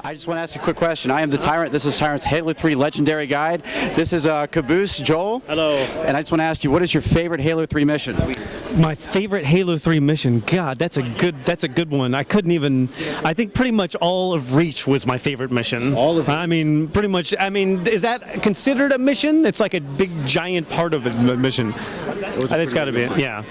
I just want to ask you a quick question. I am the Tyrant. This is Tyrant's Halo 3 Legendary Guide. This is Caboose, Joel. Hello. And I just want to ask you, what is your favorite Halo 3 mission? My favorite Halo 3 mission. God, that's a good one. I couldn't even. I think pretty much all of Reach was my favorite mission. All of it? I mean, pretty much. I mean, is that considered a mission? It's like a big giant part of a mission. It's got to be. Yeah.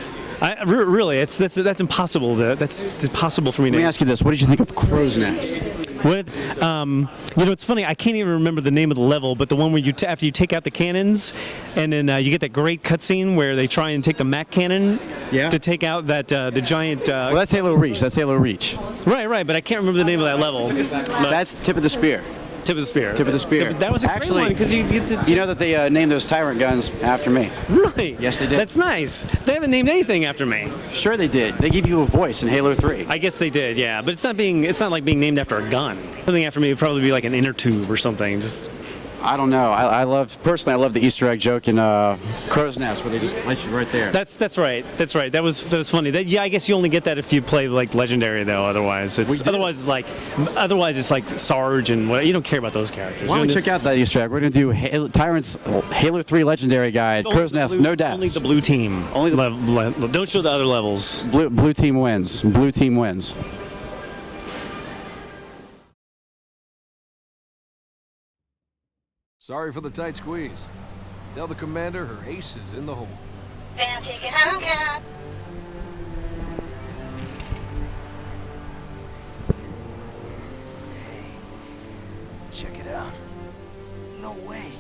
Really, that's impossible. That's impossible for me. Let me ask you this: what did you think of Crow's Nest? You know, it's funny. I can't even remember the name of the level, but the one where after you take out the cannons, and then you get that great cutscene where they try and take the Mac cannon to take out that the giant. Well, that's Halo Reach. That's Halo Reach. Right. But I can't remember the name of that level. That's the tip of the spear. Tip of the spear. Tip of the spear. That was a great one because you get the. You know that they named those Tyrant guns after me. Really? Yes, they did. That's nice. They haven't named anything after me. Sure, they did. They give you a voice in Halo 3. I guess they did, yeah. But it's not like being named after a gun. Something after me would probably be like an inner tube or something. Just. I don't know. Personally, I love the Easter egg joke in Crow's Nest where they just let you right there. That's right. That was funny. I guess you only get that if you play like Legendary though. Otherwise, it's like Sarge and what. You don't care about those characters. Why don't we check out that Easter egg? We're gonna do Tyrant's Halo 3 Legendary Guide. Crow's Nest, no deaths. Only the blue team. Only don't show the other levels. Blue team wins. Blue team wins. Sorry for the tight squeeze. Tell the commander her ace is in the hole. Check it out. No way.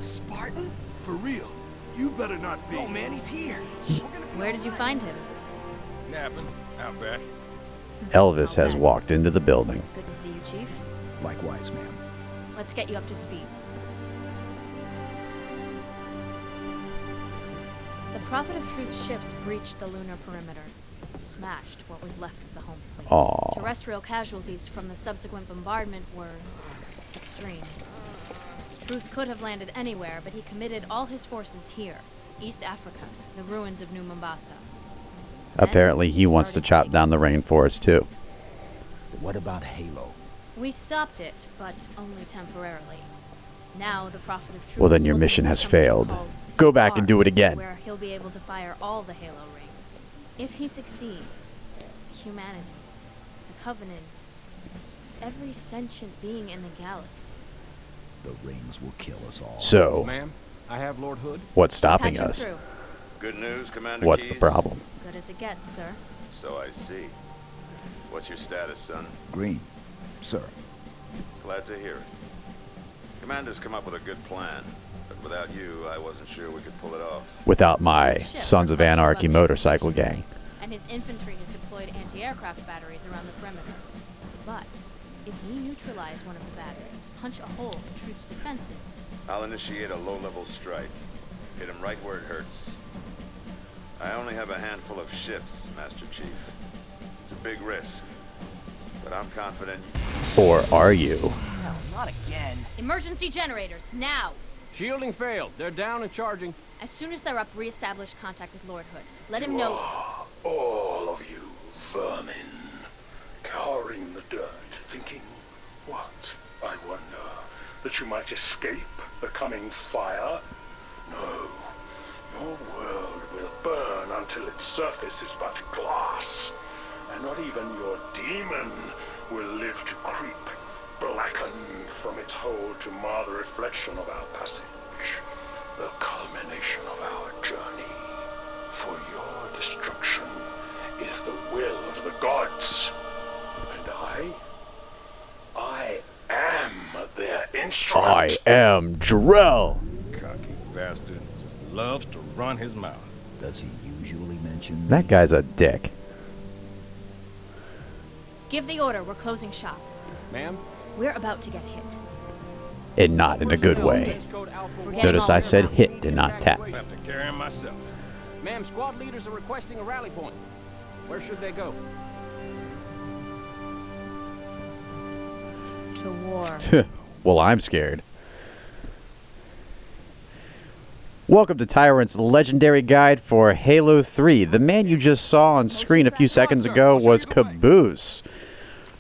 A Spartan? For real. You better not be. Oh man, he's here. Where did you find him? Napping out back. Elvis has walked into the building. It's good to see you, Chief. Likewise, ma'am. Let's get you up to speed. The Prophet of Truth's ships breached the lunar perimeter, smashed what was left of the home fleet. Aww. Terrestrial casualties from the subsequent bombardment were extreme. Truth could have landed anywhere, but he committed all his forces here, East Africa, the ruins of New Mombasa. Apparently he wants to chop down the rainforest too. What about Halo? We stopped it, but only temporarily. Now the Prophet of Truth. Well, then your mission has failed. Go back and do it again. Where he'll be able to fire all the Halo rings. If he succeeds, humanity, the Covenant, every sentient being in the galaxy. The rings will kill us all. So, Ma'am, I have Lord Hood. what's stopping Patch him us? through. Good news, Commander What's Keyes? the problem? Good as it gets, sir. So I see. What's your status, son? Green, sir. Glad to hear it. Commander's come up with a good plan, but without you, I wasn't sure we could pull it off. Without my His ships Sons are of clustered Anarchy above motorcycle the gang. and his infantry has deployed anti-aircraft batteries around the perimeter. But if we neutralize one of the batteries, punch a hole in Truth's defenses. I'll initiate a low-level strike. Hit him right where it hurts. I only have a handful of ships, Master Chief. It's a big risk, but I'm confident. Or are you? No, not again. Emergency generators, now! Shielding failed. They're down and charging. As soon as they're up, re-establish contact with Lord Hood. Let him know. All of you vermin, cowering in the dirt, thinking, what, I wonder, that you might escape the coming fire? No, your world will burn until its surface is but glass, and not even your demon will live to creep, blackened from its hold to mar the reflection of our passage, the culmination of our journey. For your destruction is the will of the gods, and I am their instrument. I am Drell. Cocky bastard just loves to run his mouth. Does he usually mention That guy's a dick. Give the order, we're closing shop. Ma'am? We're about to get hit. And not in a good way. We're getting Notice all I of said them out. hit and not tap. I have to carry him myself. Ma'am, squad leaders are requesting a rally point. Where should they go? To war. Well, I'm scared. Welcome to Tyrant's Legendary Guide for Halo 3. The man you just saw on screen a few seconds ago was Caboose.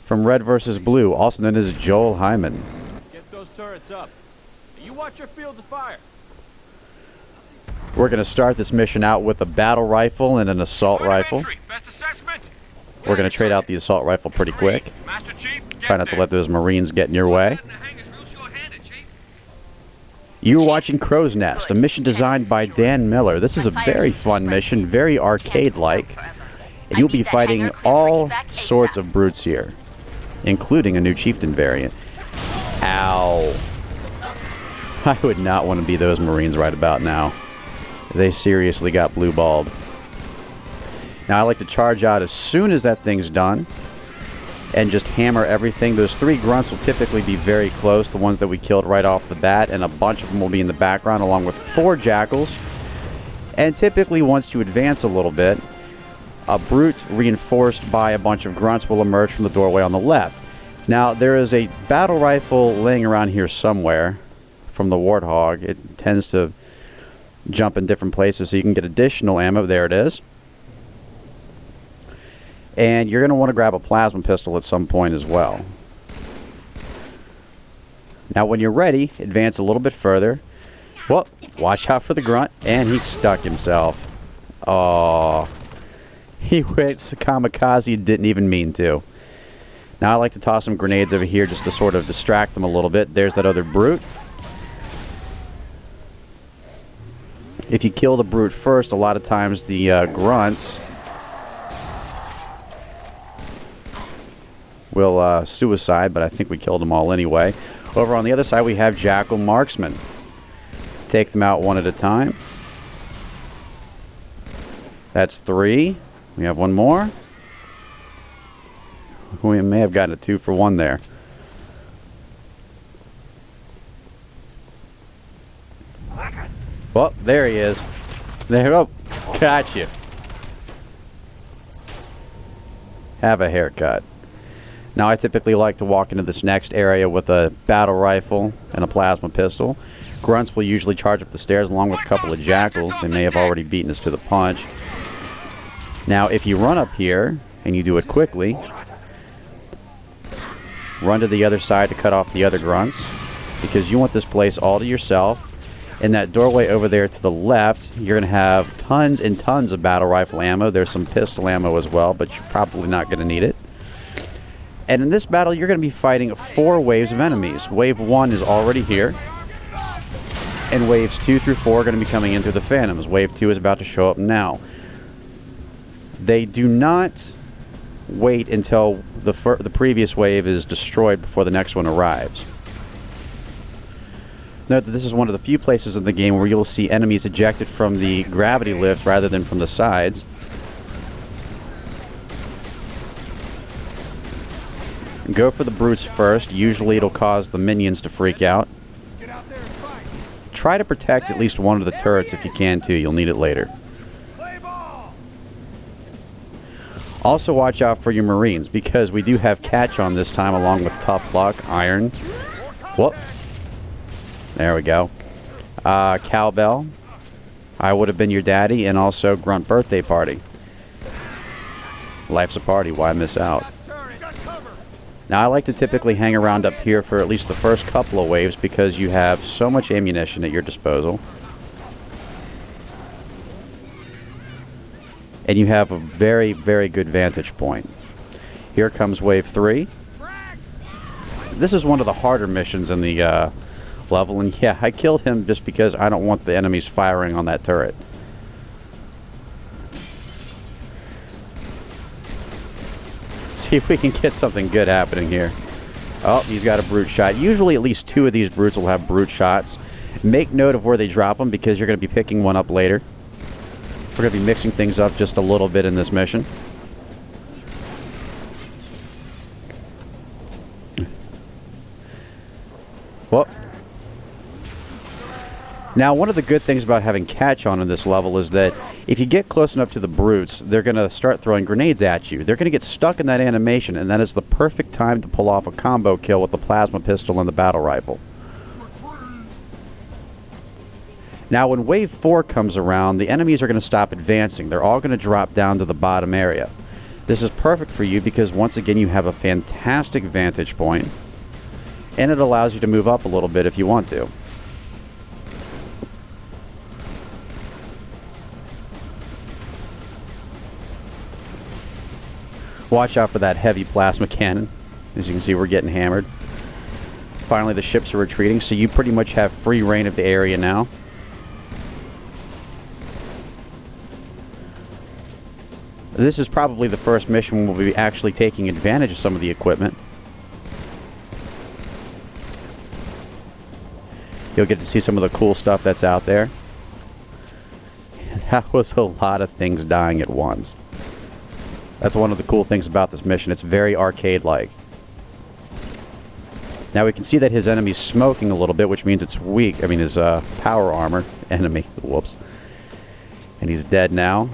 from Red vs. Blue, also known as Joel Hyman. Get those turrets up. You watch your fields of fire. We're going to start this mission out with a battle rifle and an assault rifle. We're going to trade out the assault rifle pretty quick. Try not to let those Marines get in your way. You're watching Crow's Nest, a mission designed by Dan Miller. This is a very fun mission, very arcade-like. And you'll be fighting all sorts of brutes here, including a new chieftain variant. Ow. I would not want to be those Marines right about now. They seriously got blue-balled. Now I like to charge out as soon as that thing's done and just hammer everything. Those 3 grunts will typically be very close, the ones that we killed right off the bat, and a bunch of them will be in the background along with 4 jackals. And typically once you advance a little bit, a brute reinforced by a bunch of grunts will emerge from the doorway on the left. Now there is a battle rifle laying around here somewhere from the Warthog. It tends to jump in different places so you can get additional ammo. There it is. And you're going to want to grab a plasma pistol at some point as well. Now when you're ready, advance a little bit further. Well, watch out for the grunt, and he stuck himself. Oh, he went kamikaze and didn't even mean to. Now I like to toss some grenades over here just to sort of distract them a little bit. There's that other brute. If you kill the brute first, a lot of times the grunts will suicide, but I think we killed them all anyway. Over on the other side, we have Jackal Marksman. Take them out one at a time. That's 3. We have one more. We may have gotten a 2 for 1 there. Well, there he is. There we go. Got you. Have a haircut. Now I typically like to walk into this next area with a battle rifle and a plasma pistol. Grunts will usually charge up the stairs along with a couple of jackals. They may have already beaten us to the punch. Now if you run up here and you do it quickly, run to the other side to cut off the other grunts, because you want this place all to yourself. In that doorway over there to the left, you're going to have tons and tons of battle rifle ammo. There's some pistol ammo as well, but you're probably not going to need it. And in this battle, you're going to be fighting 4 waves of enemies. Wave 1 is already here, and waves 2 through 4 are going to be coming in through the Phantoms. Wave 2 is about to show up now. They do not wait until the previous wave is destroyed before the next one arrives. Note that this is one of the few places in the game where you'll see enemies ejected from the gravity lift rather than from the sides. Go for the brutes first. Usually it'll cause the minions to freak out. Try to protect at least one of the turrets if you can too. You'll need it later. Also watch out for your Marines, because we do have Catch on this time along with Tough Luck, Iron. Whoop. There we go. Cowbell, I Would Have Been Your Daddy, and also Grunt Birthday Party. Life's a party, why miss out? Now I like to typically hang around up here for at least the first couple of waves because you have so much ammunition at your disposal. And you have a very, very good vantage point. Here comes wave 3. This is one of the harder missions in the level, and yeah, I killed him just because I don't want the enemies firing on that turret. See if we can get something good happening here. Oh, he's got a brute shot. Usually at least 2 of these brutes will have brute shots. Make note of where they drop them, because you're going to be picking one up later. We're going to be mixing things up just a little bit in this mission. Whoop. Now, one of the good things about having Catch on in this level is that if you get close enough to the brutes, they're going to start throwing grenades at you. They're going to get stuck in that animation, and that is the perfect time to pull off a combo kill with the plasma pistol and the battle rifle. Now, when wave 4 comes around, the enemies are going to stop advancing. They're all going to drop down to the bottom area. This is perfect for you because once again you have a fantastic vantage point, and it allows you to move up a little bit if you want to. Watch out for that heavy plasma cannon. As you can see, we're getting hammered. Finally, the ships are retreating, so you pretty much have free reign of the area now. This is probably the first mission we'll be actually taking advantage of some of the equipment. You'll get to see some of the cool stuff that's out there. That was a lot of things dying at once. That's one of the cool things about this mission. It's very arcade-like. Now we can see that his enemy's smoking a little bit, which means it's weak. I mean, his power armor enemy. Whoops. And he's dead now.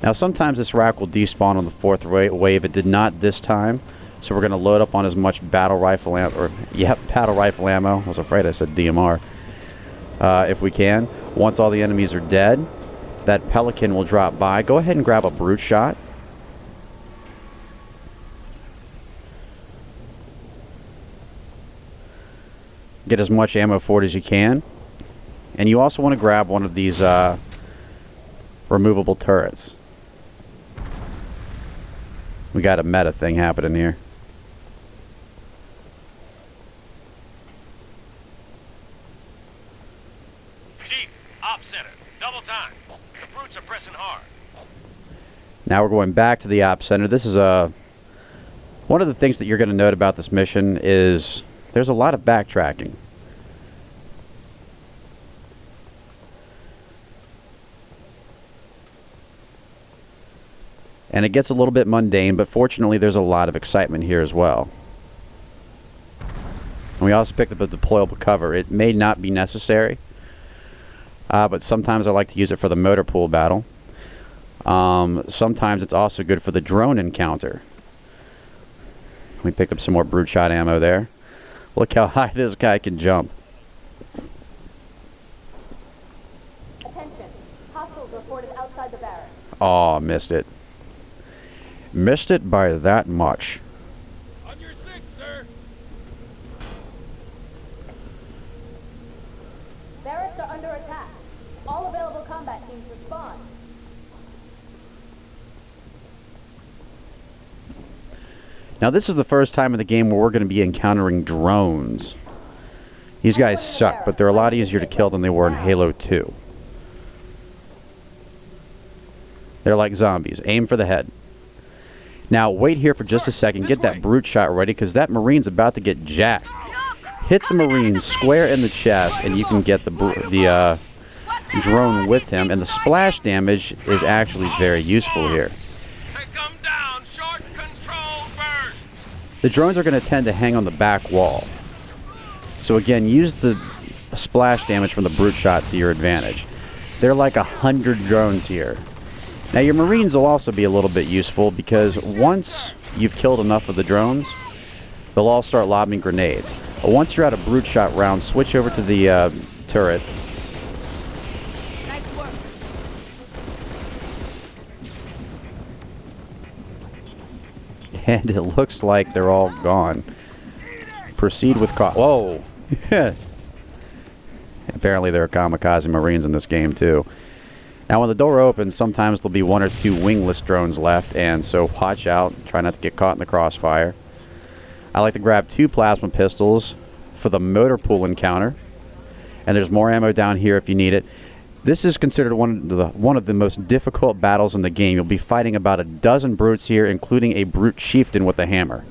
Now sometimes this rack will despawn on the 4th wave. It did not this time. So we're going to load up on as much battle rifle ammo, or battle rifle ammo. I was afraid I said DMR. If we can. Once all the enemies are dead, that Pelican will drop by. Go ahead and grab a brute shot. Get as much ammo for it as you can. And you also want to grab one of these removable turrets. We got a meta thing happening here. Chief, op center, double time. The brutes are pressing hard. Now we're going back to the op center. This is one of the things that you're going to note about this mission is there's a lot of backtracking. And it gets a little bit mundane, but fortunately there's a lot of excitement here as well. And we also picked up a deployable cover. It may not be necessary, but sometimes I like to use it for the motor pool battle. Sometimes it's also good for the drone encounter. We picked up some more brute shot ammo there. Look how high this guy can jump. Attention. Hostiles reported outside the barracks. Oh, missed it. Missed it by that much. On your six, sir. Barracks are under attack. All available combat teams respond. Now this is the first time in the game where we're going to be encountering drones. These guys suck, but they're a lot easier to kill than they were in Halo 2. They're like zombies. Aim for the head. Now wait here for just a second. Get that brute shot ready because that Marine's about to get jacked. Hit the Marine square in the chest and you can get the drone with him. And the splash damage is actually very useful here. The drones are going to tend to hang on the back wall. So again, use the splash damage from the brute shot to your advantage. There are like 100 drones here. Now your Marines will also be a little bit useful because once you've killed enough of the drones, they'll all start lobbing grenades. But once you're out of brute shot round, switch over to the turret. Nice work. And it looks like they're all gone. Proceed with caution. Whoa! Apparently there are kamikaze Marines in this game too. Now when the door opens, sometimes there'll be 1 or 2 wingless drones left, and so watch out. Try not to get caught in the crossfire. I like to grab 2 plasma pistols for the motor pool encounter. And there's more ammo down here if you need it. This is considered one of the most difficult battles in the game. You'll be fighting about a dozen brutes here, including a brute chieftain with a hammer.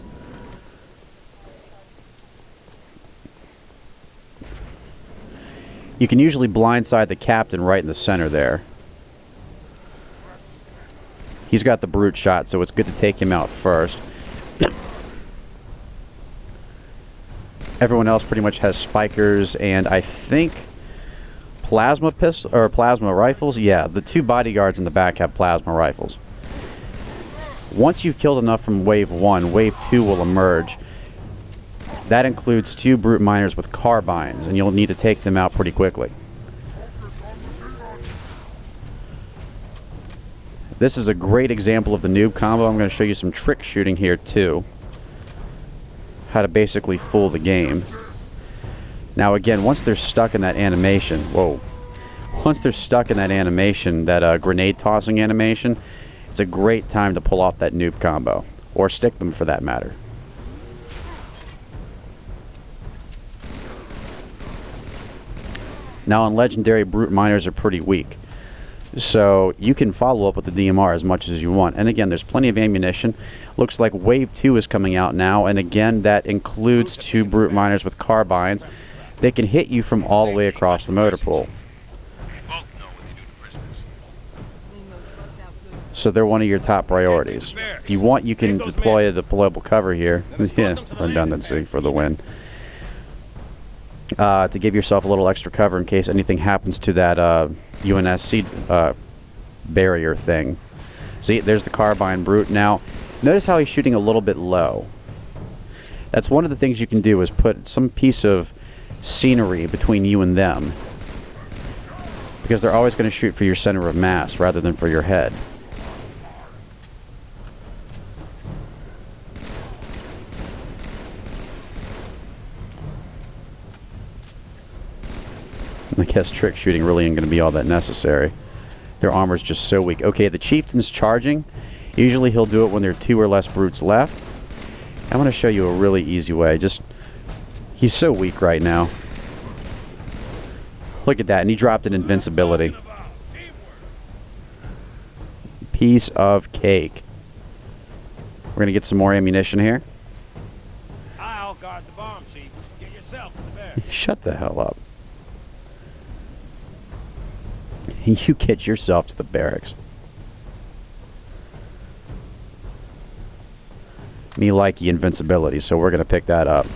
You can usually blindside the captain right in the center there. He's got the brute shot, so it's good to take him out first. Everyone else pretty much has spikers and I think plasma pistol or plasma rifles. Yeah, the 2 bodyguards in the back have plasma rifles. Once you've killed enough from wave 1, wave 2 will emerge. That includes 2 brute miners with carbines, and you'll need to take them out pretty quickly. This is a great example of the noob combo. I'm going to show you some trick shooting here too. How to basically fool the game. Now again, once they're stuck in that animation, whoa. Once they're stuck in that animation, that grenade tossing animation, it's a great time to pull off that noob combo. Or stick them for that matter. Now on Legendary, brute miners are pretty weak. So you can follow up with the DMR as much as you want. And again, there's plenty of ammunition. Looks like Wave 2 is coming out now. And again, that includes 2 brute miners with carbines. They can hit you from all the way across the motor pool. So they're one of your top priorities. If you want, you can deploy a deployable cover here. Yeah, redundancy for the win. To give yourself a little extra cover in case anything happens to that UNSC barrier thing. See, there's the carbine brute. Now, notice how he's shooting a little bit low. That's one of the things you can do, is put some piece of scenery between you and them. Because they're always going to shoot for your center of mass rather than for your head. I guess trick shooting really ain't going to be all that necessary. Their armor's just so weak. Okay, the chieftain's charging. Usually he'll do it when there are 2 or less brutes left. I'm going to show you a really easy way. He's so weak right now. Look at that, and he dropped an invincibility. Piece of cake. We're going to get some more ammunition here. I'll guard the bomb, Chief. Get yourself to the bear. Shut the hell up. You get yourself to the barracks. Me like the invincibility, so we're going to pick that up.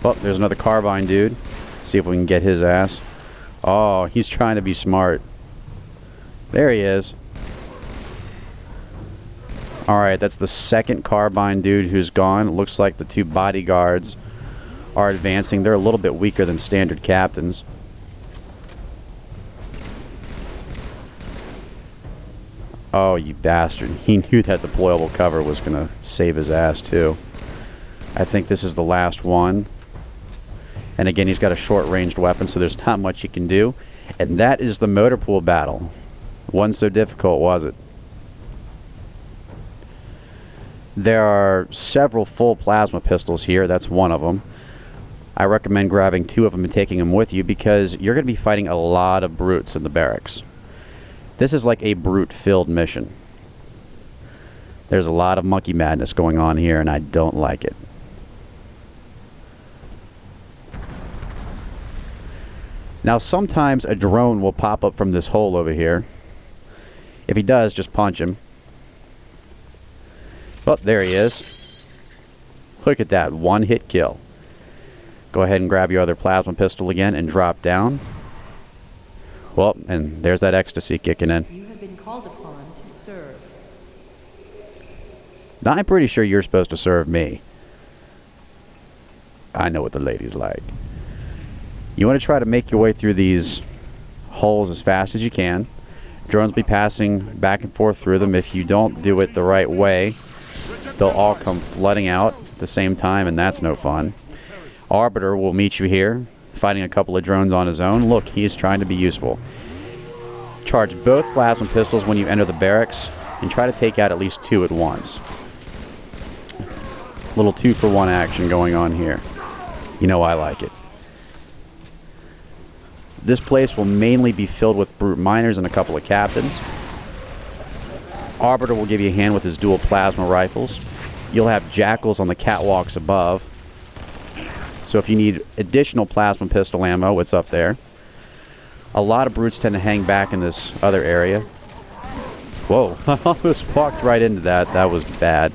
Oh, there's another carbine dude. See if we can get his ass. Oh, he's trying to be smart. There he is. Alright, that's the second carbine dude who's gone. It looks like the 2 bodyguards are advancing. They're a little bit weaker than standard captains. Oh, you bastard. He knew that deployable cover was going to save his ass, too. I think this is the last one. And again, he's got a short-ranged weapon, so there's not much he can do. And that is the motor pool battle. Wasn't so difficult, was it? There are several full plasma pistols here. That's one of them. I recommend grabbing 2 of them and taking them with you, because you're going to be fighting a lot of brutes in the barracks. This is like a brute-filled mission. There's a lot of monkey madness going on here, and I don't like it. Now, sometimes a drone will pop up from this hole over here. If he does, just punch him. Oh, there he is. Look at that, 1-hit kill. Go ahead and grab your other plasma pistol again and drop down. Well, and there's that ecstasy kicking in. You have been called upon to serve. Now, I'm pretty sure you're supposed to serve me. I know what the ladies like. You want to try to make your way through these holes as fast as you can. Drones will be passing back and forth through them. If you don't do it the right way, they'll all come flooding out at the same time, and that's no fun. Arbiter will meet you here, fighting a couple of drones on his own. Look, he's trying to be useful. Charge both plasma pistols when you enter the barracks, and try to take out at least 2 at once. Little 2-for-1 action going on here. You know I like it. This place will mainly be filled with brute miners and a couple of captains. Arbiter will give you a hand with his dual plasma rifles. You'll have jackals on the catwalks above. So if you need additional plasma pistol ammo, it's up there. A lot of brutes tend to hang back in this other area. Whoa, I almost walked right into that. That was bad.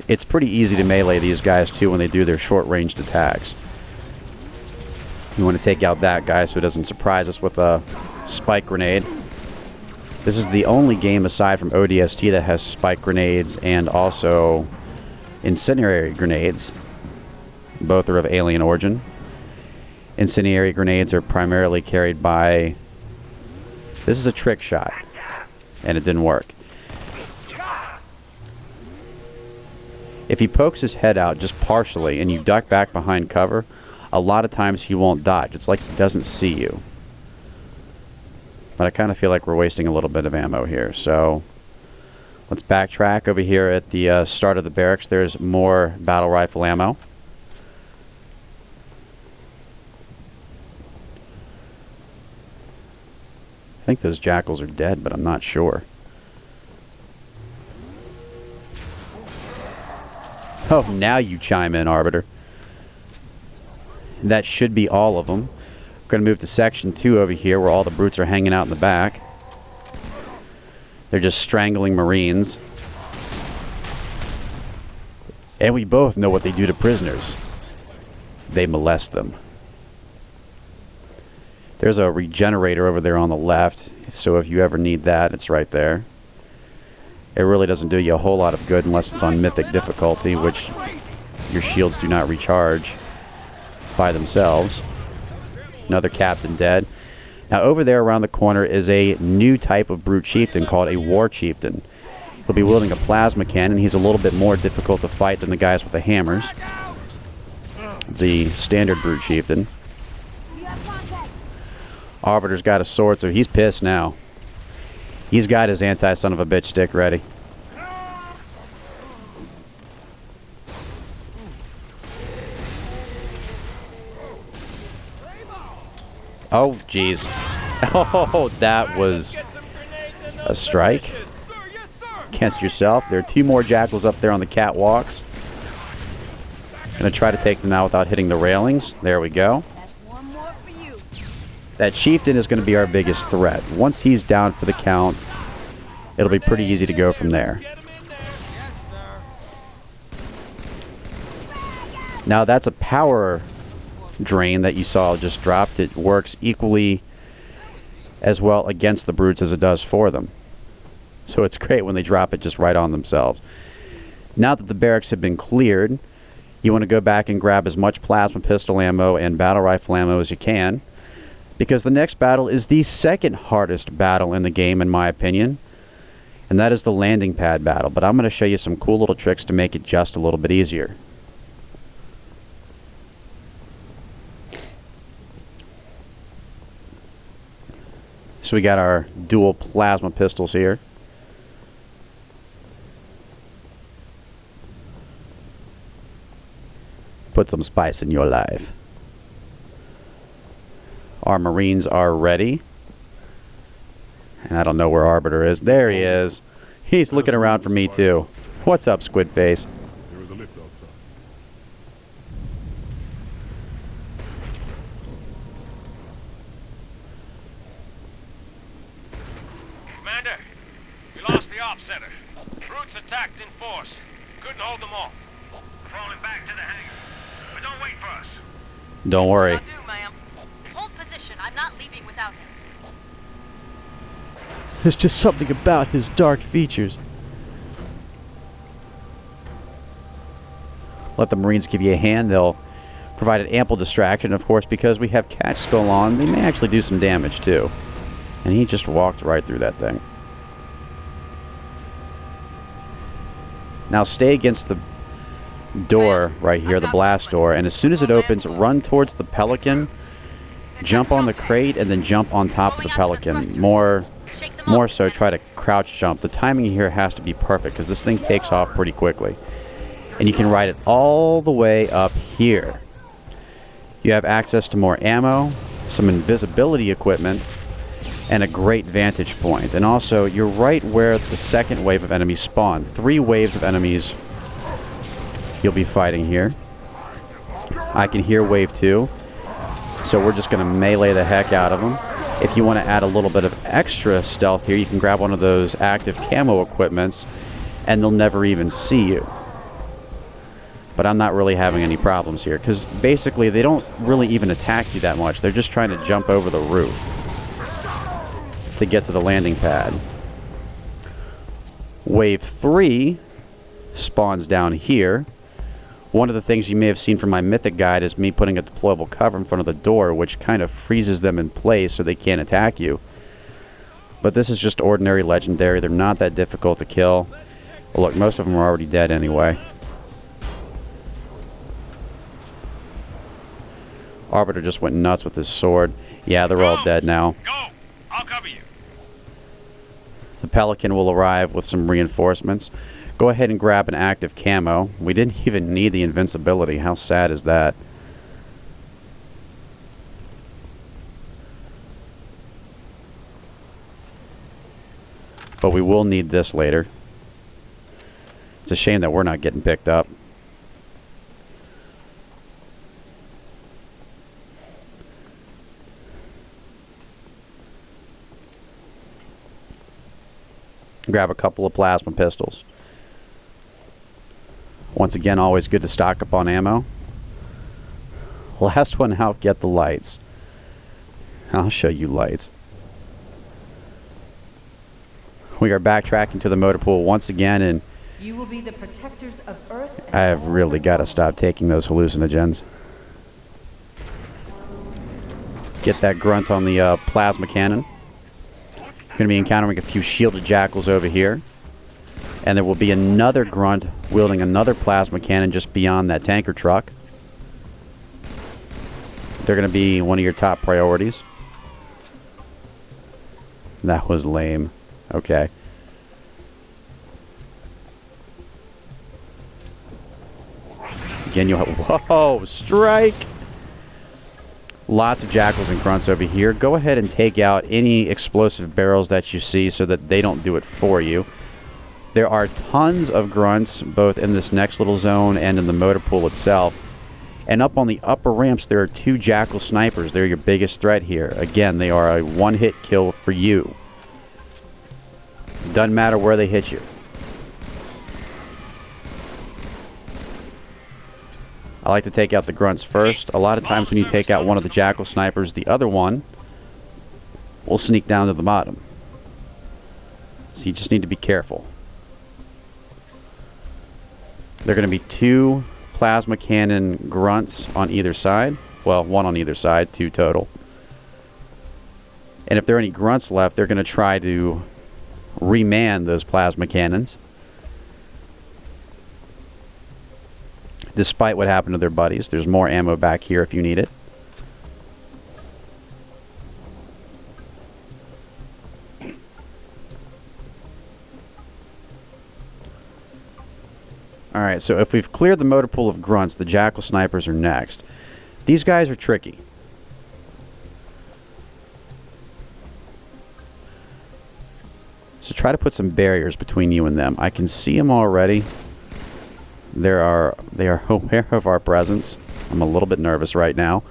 It's pretty easy to melee these guys too when they do their short-ranged attacks. You want to take out that guy so he doesn't surprise us with a spike grenade. This is the only game aside from ODST that has spike grenades and also incendiary grenades. Both are of alien origin. Incendiary grenades are primarily carried by... This is a trick shot, and it didn't work. If he pokes his head out just partially and you duck back behind cover, a lot of times he won't dodge. It's like he doesn't see you. But I kind of feel like we're wasting a little bit of ammo here, so let's backtrack. Over here at the start of the barracks, there's more battle rifle ammo. I think those jackals are dead, but I'm not sure. Oh, now you chime in, Arbiter. That should be all of them. We're going to move to Section 2 over here, where all the brutes are hanging out in the back. They're just strangling Marines. And we both know what they do to prisoners. They molest them. There's a regenerator over there on the left, so if you ever need that, it's right there. It really doesn't do you a whole lot of good unless it's on mythic difficulty, which your shields do not recharge by themselves. Another captain dead. Now over there around the corner is a new type of brute chieftain called a war chieftain. He'll be wielding a plasma cannon. He's a little bit more difficult to fight than the guys with the hammers. The standard brute chieftain. Arbiter's got a sword, so he's pissed now. He's got his anti-son of a bitch stick ready. Oh, jeez. Oh, that was a strike against yourself. There are 2 more jackals up there on the catwalks. Gonna try to take them out without hitting the railings. There we go. That chieftain is going to be our biggest threat. Once he's down for the count, it'll be pretty easy to go from there. Now that's a power drain that you saw just dropped. It works equally as well against the brutes as it does for them. So it's great when they drop it just right on themselves. Now that the barracks have been cleared, you want to go back and grab as much plasma pistol ammo and battle rifle ammo as you can, because the next battle is the second hardest battle in the game, in my opinion, and that is the landing pad battle. But I'm going to show you some cool little tricks to make it just a little bit easier. So we got our dual plasma pistols here. Put some spice in your life. Our Marines are ready. And I don't know where Arbiter is. There he is. He's looking around for me too. What's up, Squid Face? There was a lift outside. Commander, we lost the ops center. Brutes attacked in force. Couldn't hold them all. Crawling back to the hangar. But don't wait for us. Don't worry. I'll do, ma'am. Hold position. I'm not leaving without him. There's just something about his dark features. Let the Marines give you a hand. They'll provide an ample distraction. Of course, because we have catch skull on, they may actually do some damage too. And he just walked right through that thing. Now stay against the door right here, the blast door, and as soon as it opens, run towards the Pelican, jump on the crate, and then jump on top of the Pelican. More so try to crouch jump. The timing here has to be perfect because this thing takes off pretty quickly. And you can ride it all the way up here. You have access to more ammo, some invisibility equipment, and a great vantage point. And also, you're right where the second wave of enemies spawn. 3 waves of enemies you'll be fighting here. I can hear wave 2, so we're just going to melee the heck out of them. If you want to add a little bit of extra stealth here, you can grab one of those active camo equipments, and they'll never even see you. But I'm not really having any problems here, because basically they don't really even attack you that much. They're just trying to jump over the roof to get to the landing pad. Wave 3 spawns down here, One of the things you may have seen from my Mythic guide is me putting a deployable cover in front of the door, which kind of freezes them in place so they can't attack you. But this is just ordinary legendary. They're not that difficult to kill. Well, look, most of them are already dead anyway. Arbiter just went nuts with his sword. Yeah, they're all dead now. Go! I'll cover you. The Pelican will arrive with some reinforcements. Go ahead and grab an active camo. We didn't even need the invincibility. How sad is that? But we will need this later. It's a shame that we're not getting picked up. Grab a couple of plasma pistols. Once again, always good to stock up on ammo. Last one out, get the lights. I'll show you lights. We are backtracking to the motor pool once again, and you will be the protectors of Earth. I have really got to stop taking those hallucinogens. Get that grunt on the plasma cannon. Going to be encountering a few shielded jackals over here, and there will be another grunt wielding another plasma cannon just beyond that tanker truck. They're going to be one of your top priorities. That was lame. Okay. Again, you'll have... Whoa! Strike! Lots of jackals and grunts over here. Go ahead and take out any explosive barrels that you see so that they don't do it for you. There are tons of grunts both in this next little zone and in the motor pool itself. And up on the upper ramps there are 2 jackal snipers. They're your biggest threat here. Again, they are a one-hit kill for you. Doesn't matter where they hit you. I like to take out the grunts first. A lot of times when you take out one of the jackal snipers, the other one will sneak down to the bottom. So you just need to be careful. There are going to be 2 plasma cannon grunts on either side. Well, 1 on either side, 2 total. And if there are any grunts left, they're going to try to reman those plasma cannons. Despite what happened to their buddies. There's more ammo back here if you need it. Alright, so if we've cleared the motor pool of grunts, the jackal snipers are next. These guys are tricky. So try to put some barriers between you and them. I can see them already. They are aware of our presence. I'm a little bit nervous right now.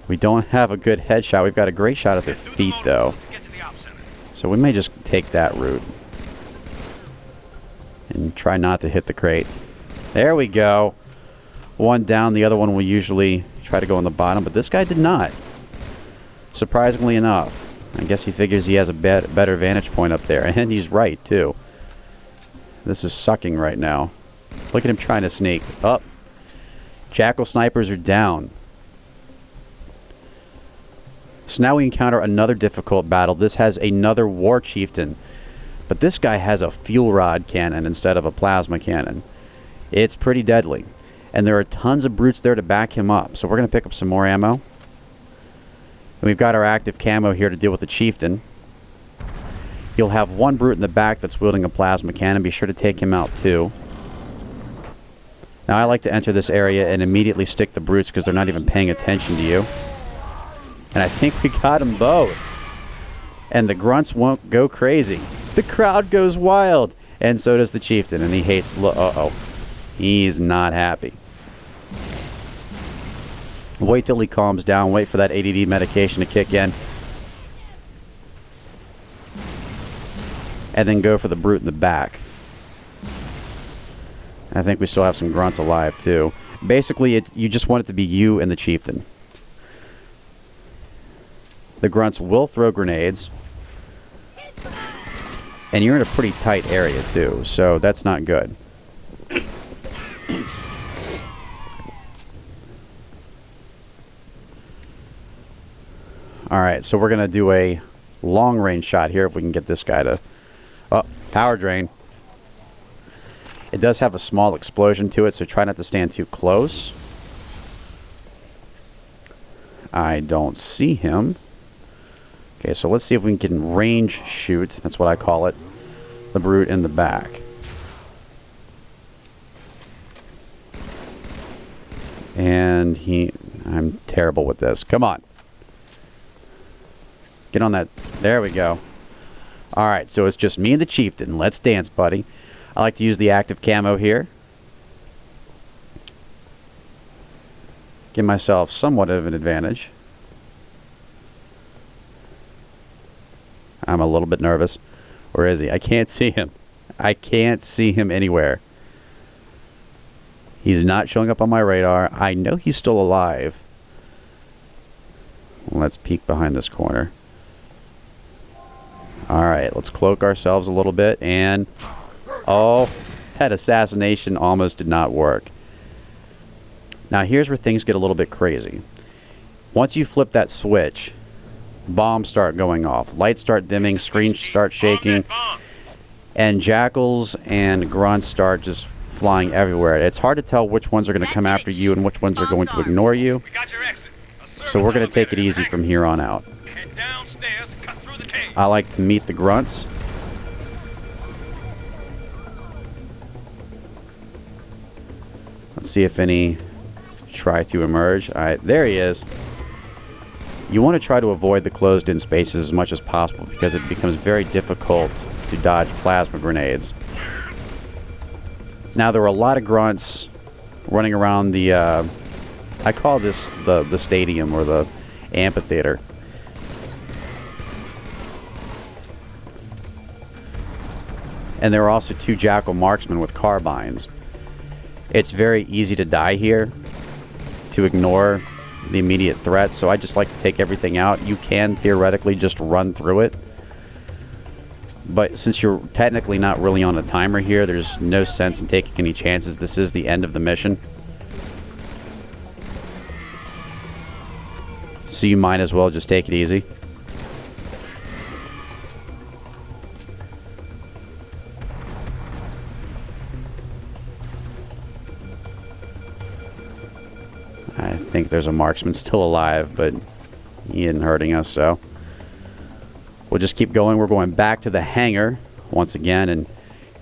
We don't have a good headshot. We've got a great shot at their feet, though. So we may just take that route. And try not to hit the crate. There we go. One down. The other one will usually try to go on the bottom, but this guy did not. Surprisingly enough. I guess he figures he has a better vantage point up there. And he's right, too. This is sucking right now. Look at him trying to sneak. Up. Jackal snipers are down. So now we encounter another difficult battle. This has another war chieftain. But this guy has a fuel rod cannon instead of a plasma cannon. It's pretty deadly. And there are tons of brutes there to back him up. So we're going to pick up some more ammo. And we've got our active camo here to deal with the chieftain. You'll have 1 brute in the back that's wielding a plasma cannon. Be sure to take him out too. Now I like to enter this area and immediately stick the brutes because they're not even paying attention to you. And I think we got them both. And the grunts won't go crazy. The crowd goes wild. And so does the chieftain. And he hates... Uh-oh. He's not happy. Wait till he calms down. Wait for that ADD medication to kick in. And then go for the brute in the back. I think we still have some grunts alive, too. Basically, you just want it to be you and the chieftain. The grunts will throw grenades. And you're in a pretty tight area too, so that's not good. Alright, so we're going to do a long range shot here if we can get this guy to... Oh, power drain. It does have a small explosion to it, so try not to stand too close. I don't see him. Okay, so let's see if we can range shoot. That's what I call it. The brute in the back. And I'm terrible with this. Come on. Get on that. There we go. Alright, so it's just me and the chieftain. Let's dance, buddy. I like to use the active camo here. Give myself somewhat of an advantage. I'm a little bit nervous. Where is he? I can't see him. I can't see him anywhere. He's not showing up on my radar. I know he's still alive. Let's peek behind this corner. Alright, let's cloak ourselves a little bit and... Oh, that assassination almost did not work. Now here's where things get a little bit crazy. Once you flip that switch, bombs start going off. Lights start dimming, screens start shaking, and jackals and grunts start just flying everywhere. It's hard to tell which ones are going to come after you and which ones are going to ignore you. So we're going to take it easy from here on out. I like to meet the grunts. Let's see if any try to emerge. Alright, there he is. You want to try to avoid the closed-in spaces as much as possible because it becomes very difficult to dodge plasma grenades. Now, there were a lot of grunts running around the, I call this the stadium or the amphitheater. And there were also 2 jackal marksmen with carbines. It's very easy to die here, to ignore the immediate threats, so I just like to take everything out. You can theoretically just run through it, but since you're technically not really on a timer here, there's no sense in taking any chances. This is the end of the mission, so you might as well just take it easy. I think there's a marksman still alive, but he isn't hurting us, so we'll just keep going. We're going back to the hangar once again, and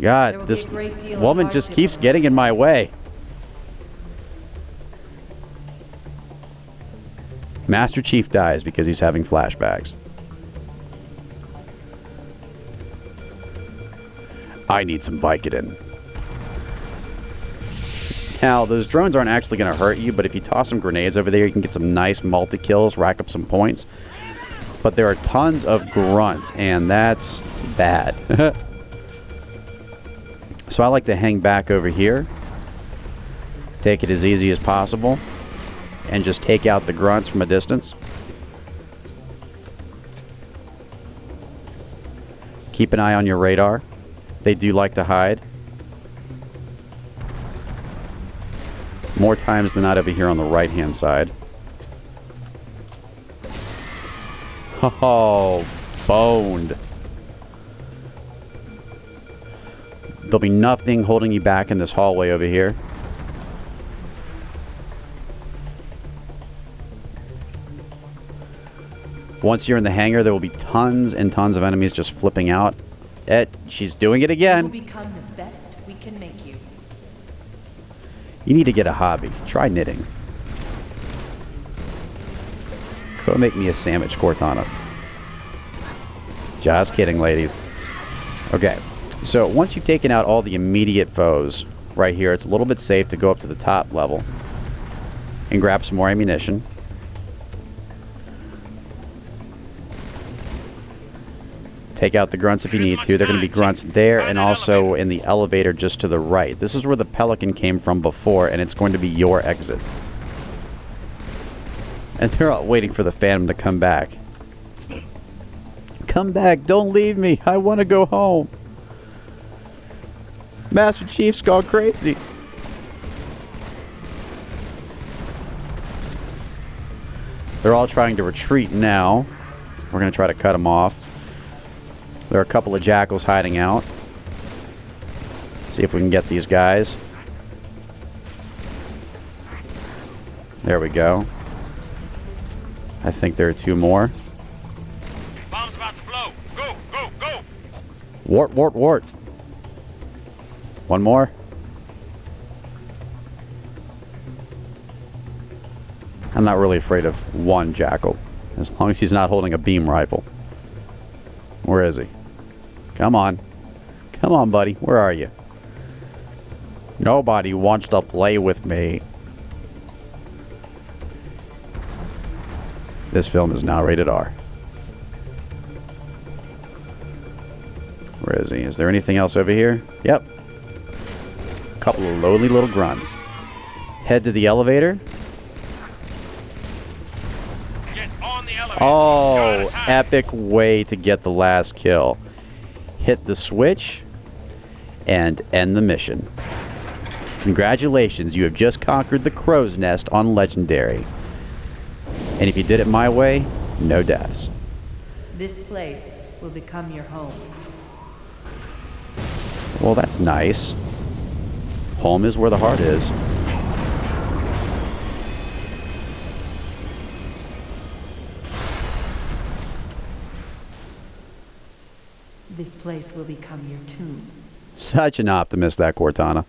God, this woman just keeps getting in my way. Master Chief dies because he's having flashbacks. I need some Vicodin. Now, those drones aren't actually going to hurt you, but if you toss some grenades over there, you can get some nice multi-kills, rack up some points. But there are tons of grunts, and that's bad. So I like to hang back over here, take it as easy as possible, and just take out the grunts from a distance. Keep an eye on your radar. They do like to hide. More times than not over here on the right-hand side. Oh, boned. There'll be nothing holding you back in this hallway over here. Once you're in the hangar, there will be tons and tons of enemies just flipping out. She's doing it again. You will become the best we can make you. You need to get a hobby. Try knitting. Go make me a sandwich, Cortana. Just kidding, ladies. Okay, so once you've taken out all the immediate foes right here, it's a little bit safe to go up to the top level and grab some more ammunition. Take out the grunts if you need to. They're going to be grunts there and also in the elevator just to the right. This is where the Pelican came from before, and it's going to be your exit. And they're all waiting for the Phantom to come back. Come back. Don't leave me. I want to go home. Master Chief's gone crazy. They're all trying to retreat now. We're going to try to cut them off. There are a couple of jackals hiding out. See if we can get these guys. There we go. I think there are 2 more. Bomb's about to blow. Go, go, go! Wart, wart, wart. 1 more. I'm not really afraid of 1 jackal, as long as he's not holding a beam rifle. Where is he? Come on. Come on, buddy. Where are you? Nobody wants to play with me. This film is now rated R. Where is he? Is there anything else over here? Yep. A couple of lonely little grunts. Head to the elevator. Get on the elevator. Oh, epic way to get the last kill. Hit the switch and end the mission. Congratulations, you have just conquered the crow's nest on Legendary. And if you did it my way, no deaths. This place will become your home. Well, that's nice. Home is where the heart is. This place will become your tomb. Such an optimist, that Cortana.